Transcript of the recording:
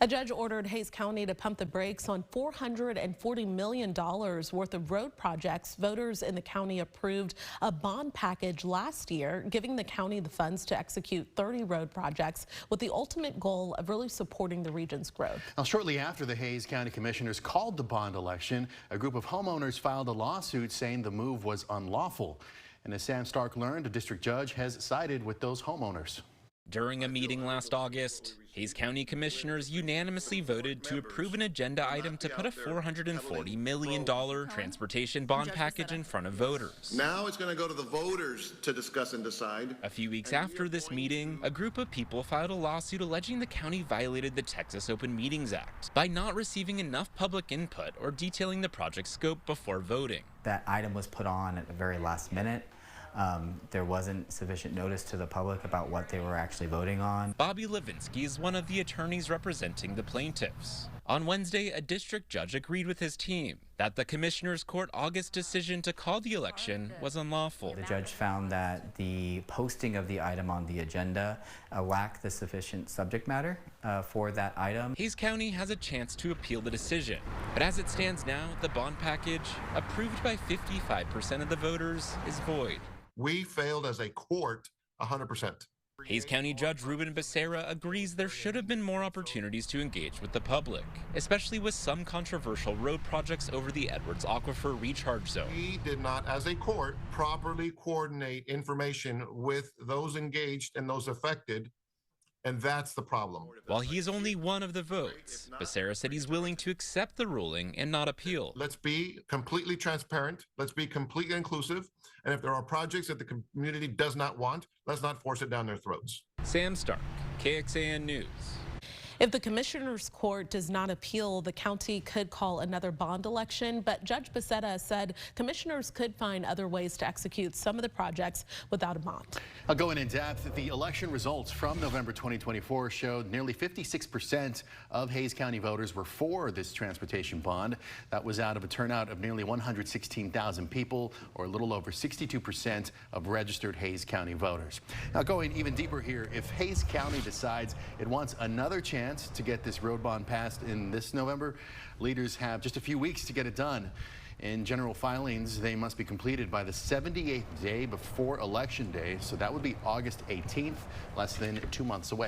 A judge ordered Hays County to pump the brakes on $440 million worth of road projects. Voters in the county approved a bond package last year, giving the county the funds to execute 30 road projects with the ultimate goal of really supporting the region's growth. Now, shortly after the Hays County Commissioners called the bond election, a group of homeowners filed a lawsuit saying the move was unlawful. And as Sam Stark learned, a district judge has sided with those homeowners. During a meeting last August, Hays County Commissioners unanimously voted to approve an agenda item to put a $440 million transportation bond package in front of voters. Now it's going to go to the voters to discuss and decide. A few weeks after this meeting, a group of people filed a lawsuit alleging the county violated the Texas Open Meetings Act by not receiving enough public input or detailing the project scope before voting. That item was put on at the very last minute. There wasn't sufficient notice to the public about what they were actually voting on. Bobby Levinsky is one of the attorneys representing the plaintiffs. On Wednesday, a district judge agreed with his team that the Commissioners Court August decision to call the election was unlawful. The judge found that the posting of the item on the agenda lacked the sufficient subject matter for that item. Hays County has a chance to appeal the decision, but as it stands now, the bond package, approved by 55% of the voters, is void. We failed as a court 100%. Hays County Judge Ruben Becerra agrees there should have been more opportunities to engage with the public, especially with some controversial road projects over the Edwards Aquifer recharge zone. We did not, as a court, properly coordinate information with those engaged and those affected, and that's the problem. While he is only one of the votes, Becerra said he's willing to accept the ruling and not appeal. Let's be completely transparent. Let's be completely inclusive. And if there are projects that the community does not want, let's not force it down their throats. Sam Stark, KXAN News. If the Commissioners Court does not appeal, the county could call another bond election, but Judge Becerra said commissioners could find other ways to execute some of the projects without a bond. Going in depth, the election results from November 2024 showed nearly 56% of Hays County voters were for this transportation bond. That was out of a turnout of nearly 116,000 people, or a little over 62% of registered Hays County voters. Now, going even deeper here, if Hays County decides it wants another chance to get this road bond passed in this November, leaders have just a few weeks to get it done. In general filings, they must be completed by the 78th day before Election Day, so that would be August 18th, less than 2 months away.